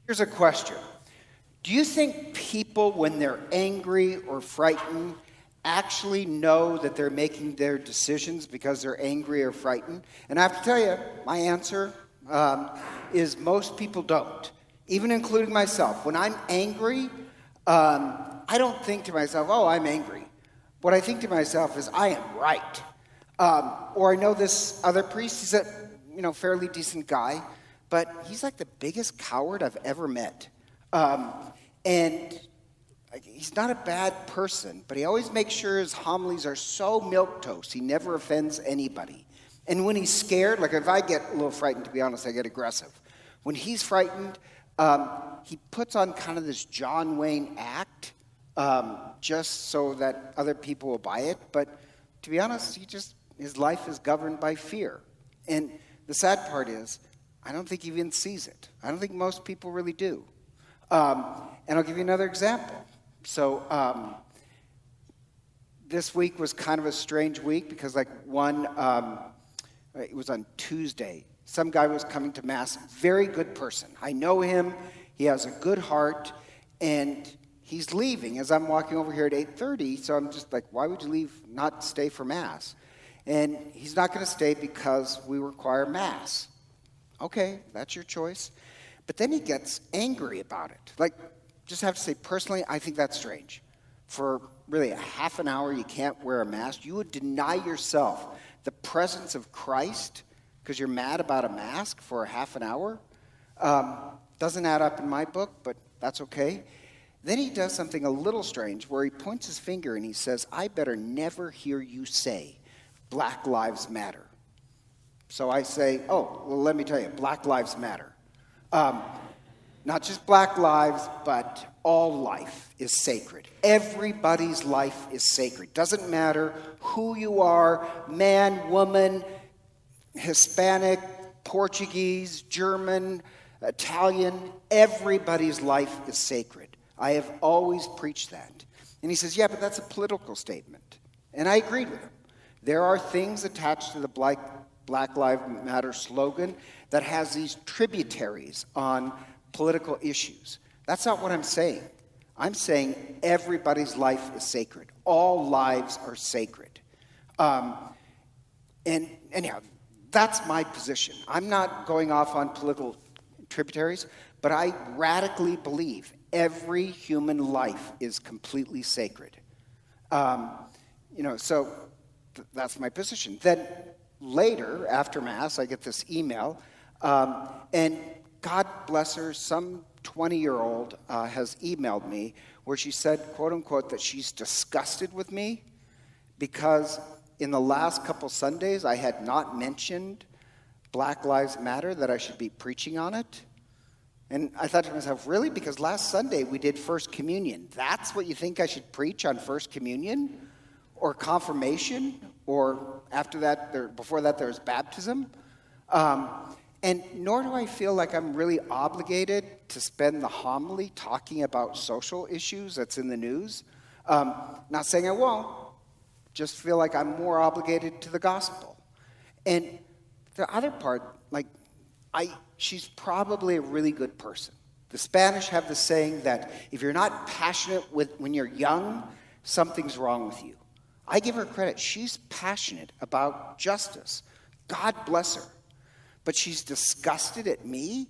Here's a question. Do you think people, when they're angry or frightened, actually know that they're making their decisions because they're angry or frightened? And I have to tell you, my answer is most people don't, even including myself. When I'm angry, I don't think to myself, oh, I'm angry. What I think to myself is, I am right. Or I know this other priest, he's a fairly decent guy, but he's like the biggest coward I've ever met. And he's not a bad person, but he always makes sure his homilies are so milquetoast. He never offends anybody. And when he's scared, like if I get a little frightened, to be honest, I get aggressive. When he's frightened, he puts on kind of this John Wayne act just so that other people will buy it. But to be honest, his life is governed by fear. And the sad part is, I don't think he even sees it. I don't think most people really do. And I'll give you another example. So this week was kind of a strange week because it was on Tuesday. Some guy was coming to Mass, very good person. I know him, he has a good heart, and he's leaving as I'm walking over here at 8:30, so I'm just like, why would you leave, not stay for Mass? And he's not going to stay because we require Mass. Okay, that's your choice. But then he gets angry about it. Just have to say, personally, I think that's strange. For really a half an hour, you can't wear a mask. You would deny yourself the presence of Christ because you're mad about a mask for a half an hour. Doesn't add up in my book, but that's okay. Then he does something a little strange where he points his finger and he says, I better never hear you say Black Lives Matter. So I say, oh, well, let me tell you, Black Lives Matter. Not just black lives, but all life is sacred. Everybody's life is sacred. Doesn't matter who you are, man, woman, Hispanic, Portuguese, German, Italian, everybody's life is sacred. I have always preached that. And he says, yeah, but that's a political statement. And I agreed with him. There are things attached to the Black Lives Matter slogan that has these tributaries on political issues. That's not what I'm saying. I'm saying everybody's life is sacred. All lives are sacred. And anyhow, that's my position. I'm not going off on political tributaries, but I radically believe every human life is completely sacred. So that's my position. Then later, after Mass, I get this email, and God bless her, some 20-year-old has emailed me where she said, quote unquote, that she's disgusted with me because in the last couple Sundays I had not mentioned Black Lives Matter, that I should be preaching on it. And I thought to myself, really? Because last Sunday we did First Communion. That's what you think I should preach on First Communion? Or confirmation? Or after that, before that, there's baptism? And nor do I feel like I'm really obligated to spend the homily talking about social issues that's in the news. Not saying I won't, just feel like I'm more obligated to the gospel. And the other part, she's probably a really good person. The Spanish have the saying that if you're not passionate when you're young, something's wrong with you. I give her credit. She's passionate about justice. God bless her. But she's disgusted at me.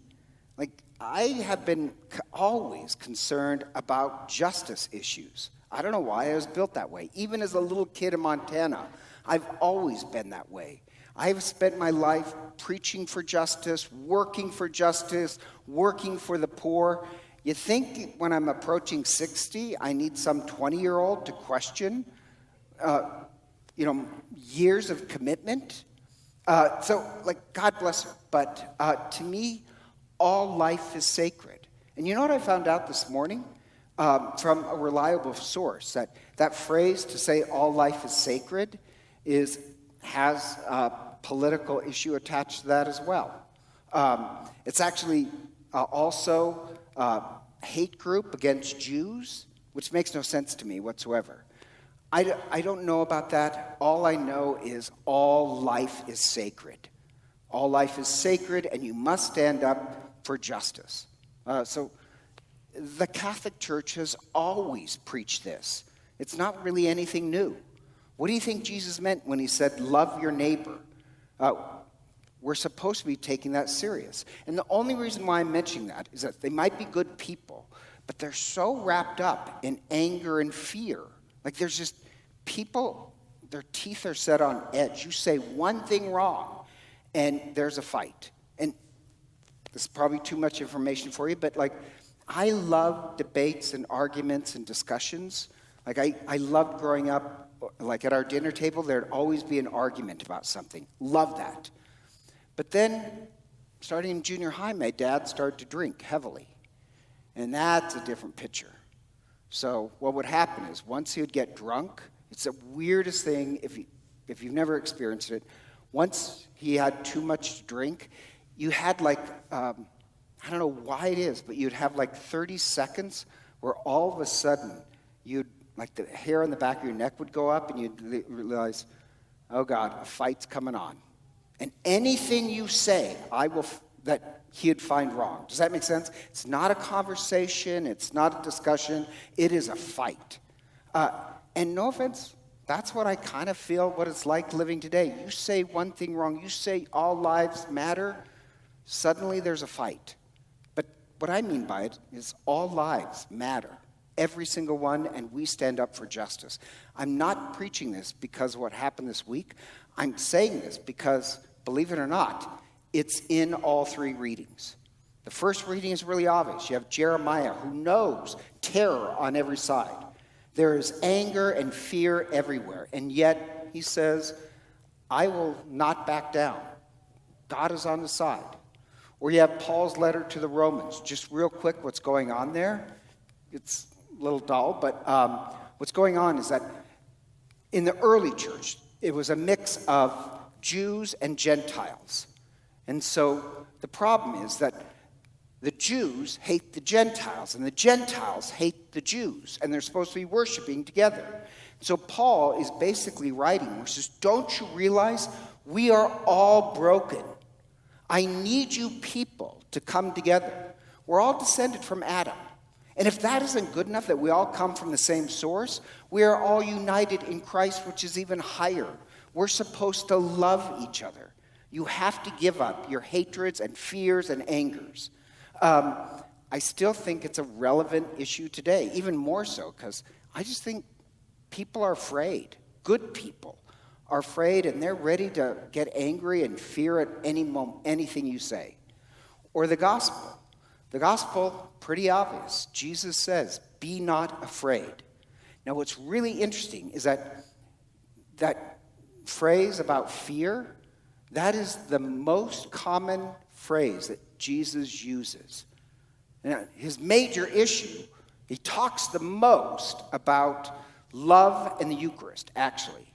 I have been always concerned about justice issues. I don't know why I was built that way. Even as a little kid in Montana, I've always been that way. I've spent my life preaching for justice, working for the poor. You think when I'm approaching 60, I need some 20-year-old to question, years of commitment? God bless her. But to me, all life is sacred. And you know what I found out this morning? From a reliable source, that phrase to say all life is sacred has a political issue attached to that as well. It's actually also a hate group against Jews, which makes no sense to me whatsoever. I don't know about that. All I know is all life is sacred. All life is sacred, and you must stand up for justice. So the Catholic Church has always preached this. It's not really anything new. What do you think Jesus meant when he said, love your neighbor? We're supposed to be taking that serious. And the only reason why I'm mentioning that is that they might be good people, but they're so wrapped up in anger and fear. Like there's just people, their teeth are set on edge. You say one thing wrong, and there's a fight. And this is probably too much information for you, but like I love debates and arguments and discussions. Like I loved growing up, like at our dinner table, there'd always be an argument about something. Love that. But then, starting in junior high, my dad started to drink heavily. And that's a different picture. So what would happen is once he would get drunk, it's the weirdest thing if you've never experienced it. Once he had too much to drink, you had like, I don't know why it is, but you'd have like 30 seconds where all of a sudden like the hair on the back of your neck would go up and you'd realize, oh God, a fight's coming on. And anything you say, that he'd find wrong. Does that make sense? It's not a conversation. It's not a discussion. It is a fight. And no offense, that's what I kind of feel what it's like living today. You say one thing wrong. You say all lives matter. Suddenly there's a fight. But what I mean by it is all lives matter. Every single one, and we stand up for justice. I'm not preaching this because of what happened this week. I'm saying this because, believe it or not, it's in all three readings. The first reading is really obvious. You have Jeremiah, who knows terror on every side. There is anger and fear everywhere, and yet he says, I will not back down. God is on the side. Or you have Paul's letter to the Romans. Just real quick, what's going on there? It's a little dull, but what's going on is that in the early church, it was a mix of Jews and Gentiles. And so the problem is that the Jews hate the Gentiles, and the Gentiles hate the Jews, and they're supposed to be worshiping together. So Paul is basically writing, which says, don't you realize we are all broken? I need you people to come together. We're all descended from Adam. And if that isn't good enough, that we all come from the same source, we are all united in Christ, which is even higher. We're supposed to love each other. You have to give up your hatreds and fears and angers. I still think it's a relevant issue today, even more so, because I just think people are afraid. Good people are afraid, and they're ready to get angry and fear at any moment, anything you say. Or the gospel. The gospel, pretty obvious. Jesus says, be not afraid. Now, what's really interesting is that phrase about fear, that is the most common phrase that Jesus uses. Now, his major issue, he talks the most about love and the Eucharist, actually.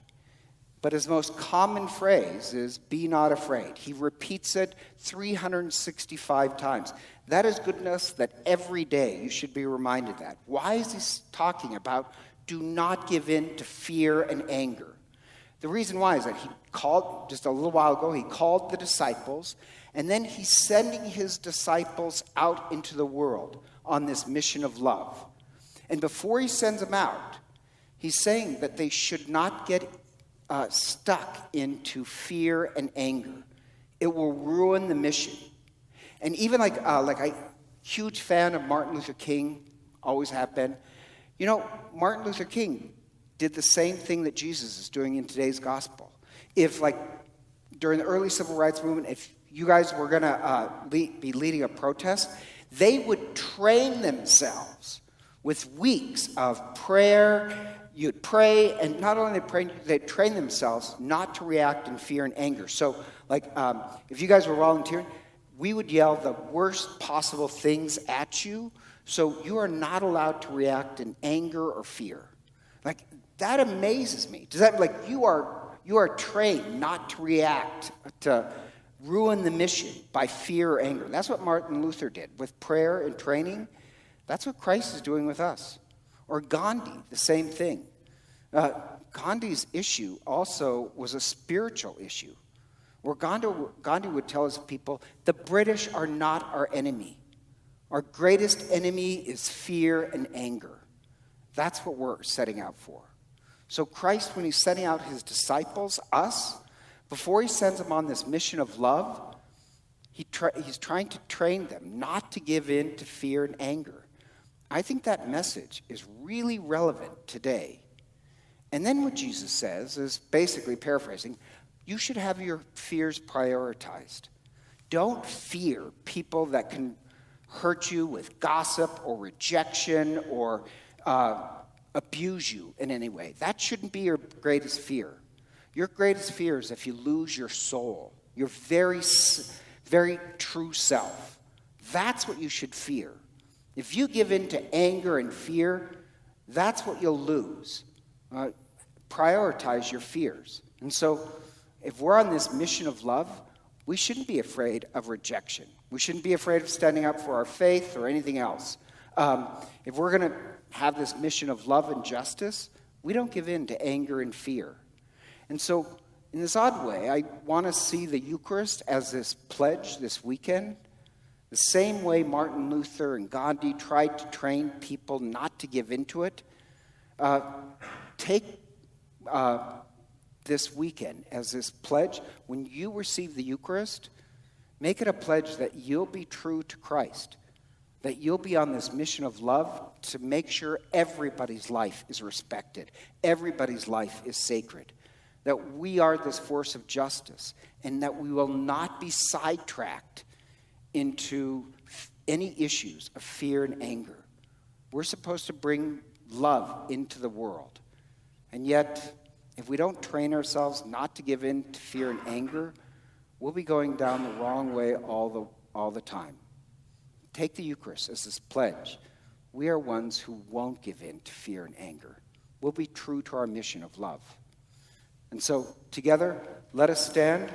But his most common phrase is, be not afraid. He repeats it 365 times. That is good enough that every day you should be reminded that. Why is he talking about do not give in to fear and anger? The reason why is that he called, just a little while ago, he called the disciples, and then he's sending his disciples out into the world on this mission of love. And before he sends them out, he's saying that they should not get stuck into fear and anger. It will ruin the mission. And even like a huge fan of Martin Luther King, always have been. You know, Martin Luther King did the same thing that Jesus is doing in today's gospel. If like during the early civil rights movement, if you guys were going to be leading a protest, they would train themselves with weeks of prayer. You'd pray, and not only they'd train themselves not to react in fear and anger. So, like, if you guys were volunteering, we would yell the worst possible things at you, so you are not allowed to react in anger or fear. Like, that amazes me. Does that, like, you are trained not to react, to ruin the mission by fear or anger. That's what Martin Luther did with prayer and training. That's what Christ is doing with us. Or Gandhi, the same thing. Gandhi's issue also was a spiritual issue, where Gandhi would tell his people, the British are not our enemy. Our greatest enemy is fear and anger. That's what we're setting out for. So Christ, when he's sending out his disciples, us, before he sends them on this mission of love, he's trying to train them not to give in to fear and anger. I think that message is really relevant today. And then what Jesus says is, basically paraphrasing, you should have your fears prioritized. Don't fear people that can hurt you with gossip or rejection or abuse you in any way. That shouldn't be your greatest fear. Your greatest fear is if you lose your soul, your very, very true self. That's what you should fear. If you give in to anger and fear, that's what you'll lose. Prioritize your fears. And so if we're on this mission of love, we shouldn't be afraid of rejection. We shouldn't be afraid of standing up for our faith or anything else. If we're going to have this mission of love and justice, we don't give in to anger and fear. And so in this odd way, I want to see the Eucharist as this pledge this weekend. The same way Martin Luther and Gandhi tried to train people not to give into it. Take this weekend as this pledge. When you receive the Eucharist, make it a pledge that you'll be true to Christ, that you'll be on this mission of love to make sure everybody's life is respected, everybody's life is sacred, that we are this force of justice, and that we will not be sidetracked into any issues of fear and anger. We're supposed to bring love into the world. And yet, if we don't train ourselves not to give in to fear and anger, we'll be going down the wrong way all the time. Take the Eucharist as this pledge. We are ones who won't give in to fear and anger. We'll be true to our mission of love. And so, together, let us stand.